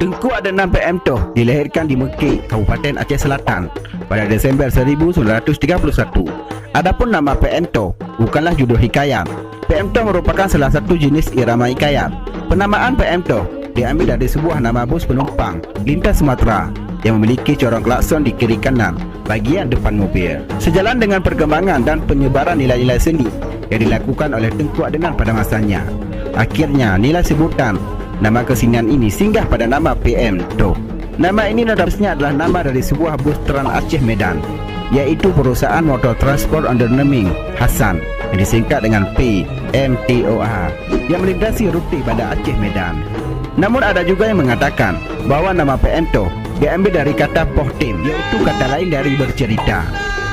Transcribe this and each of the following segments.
Tengku Adnan PM Toh dilahirkan di Mekik, Kabupaten Aceh Selatan pada Desember 1931. Adapun nama PM Toh bukanlah judul hikayat. PM Toh merupakan salah satu jenis irama hikayat. Penamaan PM Toh diambil dari sebuah nama bus penumpang lintas Sumatera yang memiliki corong klakson di kiri kanan bagian depan mobil. Sejalan dengan perkembangan dan penyebaran nilai-nilai seni yang dilakukan oleh Tengku Adnan pada masanya, akhirnya nilai sebutan nama kesenian ini singgah pada nama PM Toh. Nama ini seharusnya adalah nama dari sebuah bus Trans Aceh Medan, yaitu perusahaan motor transport under naming Hasan yang disingkat dengan PMTOH yang melintasi rute pada Aceh Medan. Namun ada juga yang mengatakan bahwa nama PM Toh diambil dari kata pohtim, yaitu kata lain dari bercerita.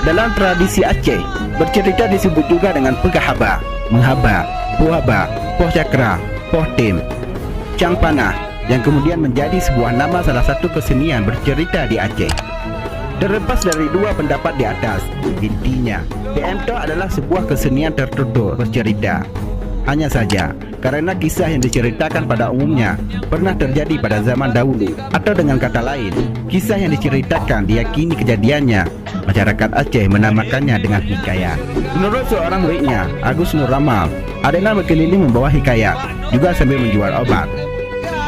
Dalam tradisi Aceh, bercerita disebut juga dengan pegahaba, menghaba, puhaba, poh cakra, pohtim, Cang Panah, yang kemudian menjadi sebuah nama salah satu kesenian bercerita di Aceh. Terlepas dari dua pendapat di atas, intinya PM Toh adalah sebuah kesenian tertutur bercerita. Hanya saja, karena kisah yang diceritakan pada umumnya pernah terjadi pada zaman dahulu, atau dengan kata lain, kisah yang diceritakan diyakini kejadiannya, masyarakat Aceh menamakannya dengan hikayat. Menurut seorang muridnya, Agus Nur Ramal, Adnan berkeliling membawa hikayat, juga sambil menjual obat.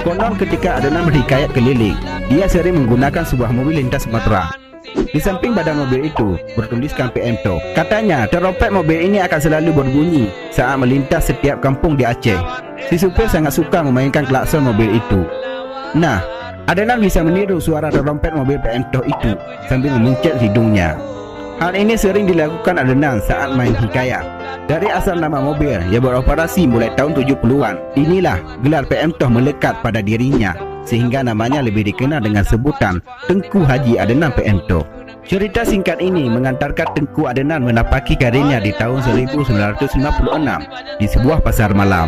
Konon ketika Adnan berhikayat keliling, dia sering menggunakan sebuah mobil lintas Sumatera. Di samping badan mobil itu bertuliskan PM Toh. Katanya terompet mobil ini akan selalu berbunyi saat melintas setiap kampung di Aceh. Si supir sangat suka memainkan klakson mobil itu. Nah, Adnan bisa meniru suara terompet mobil PM Toh itu sambil memencet hidungnya. Hal ini sering dilakukan Adnan saat main hikayat. Dari asal nama mobil yang beroperasi mulai tahun 70-an, inilah gelar PM Toh melekat pada dirinya, sehingga namanya lebih dikenal dengan sebutan Tengku Haji Adnan PM Toh. Cerita singkat ini mengantarkan Tengku Adnan menapaki karirnya di tahun 1956 di sebuah pasar malam.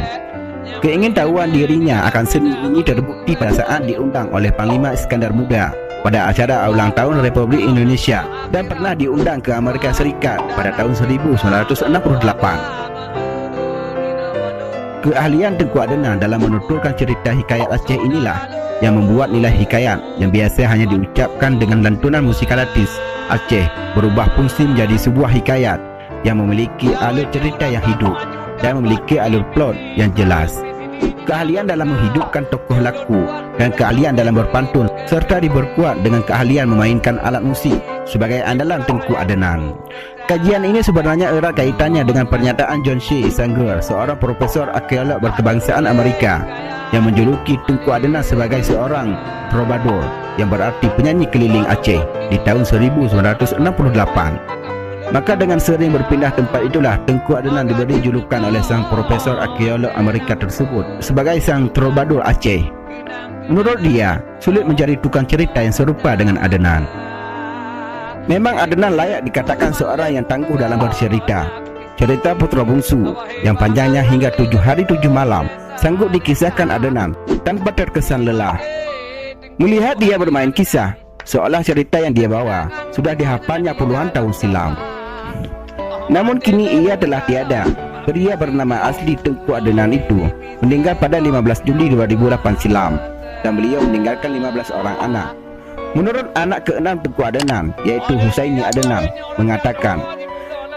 Keingintahuan dirinya akan seni ini terbukti pada saat diundang oleh Panglima Iskandar Muda pada acara ulang tahun Republik Indonesia dan pernah diundang ke Amerika Serikat pada tahun 1968. Keahlian Tengku Adnan dalam menuturkan cerita hikayat Aceh inilah yang membuat nilai hikayat yang biasa hanya diucapkan dengan lantunan musikalitis Aceh berubah fungsi menjadi sebuah hikayat yang memiliki alur cerita yang hidup dan memiliki alur plot yang jelas. Keahlian dalam menghidupkan tokoh laku dan keahlian dalam berpantun serta diperkuat dengan keahlian memainkan alat musik sebagai andalan Tengku Adnan. Kajian ini sebenarnya erat kaitannya dengan pernyataan John C. Sanger, seorang profesor arkeolog berkebangsaan Amerika yang menjuluki Tengku Adnan sebagai seorang troubadour, yang berarti penyanyi keliling Aceh, di tahun 1968. Maka dengan sering berpindah tempat itulah Tengku Adnan diberi julukan oleh sang profesor arkeolog Amerika tersebut sebagai sang troubadour Aceh. Menurut dia, sulit mencari tukang cerita yang serupa dengan Adnan. Memang Adnan layak dikatakan seorang yang tangguh dalam bercerita. Cerita putra bungsu yang panjangnya hingga 7 hari 7 malam sanggup dikisahkan Adnan tanpa terkesan lelah. Melihat dia bermain kisah, seolah cerita yang dia bawa sudah dihafalnya puluhan tahun silam. Namun kini ia telah tiada. Pria bernama asli Tengku Adnan itu meninggal pada 15 Juli 2008 silam, dan beliau meninggalkan 15 orang anak. Menurut anak keenam Tengku Adnan, yaitu Husaini Adnan, mengatakan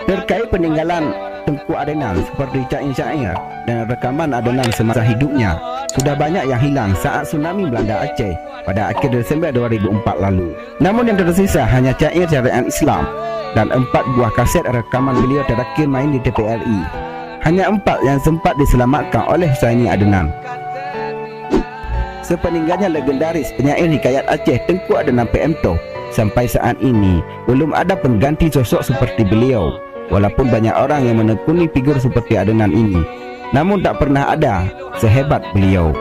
terkait peninggalan Tengku Adnan seperti syair-syair dan rekaman Adnan semasa hidupnya, sudah banyak yang hilang saat tsunami melanda Aceh pada akhir Desember 2004 lalu. Namun yang tersisa hanya syair syariat Islam dan 4 buah kaset rekaman beliau terakhir main di TPRI. Hanya 4 yang sempat diselamatkan oleh Husaini Adnan. Sepeninggalnya legendaris penyair hikayat Aceh Tengku Adnan PM Toh, sampai saat ini belum ada pengganti sosok seperti beliau. Walaupun banyak orang yang menekuni figur seperti Adnan ini, namun tak pernah ada sehebat beliau.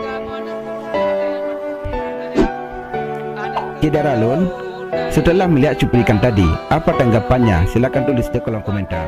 Kidaralun, setelah melihat cuplikan tadi, apa tanggapannya? Silakan tulis di kolom komentar.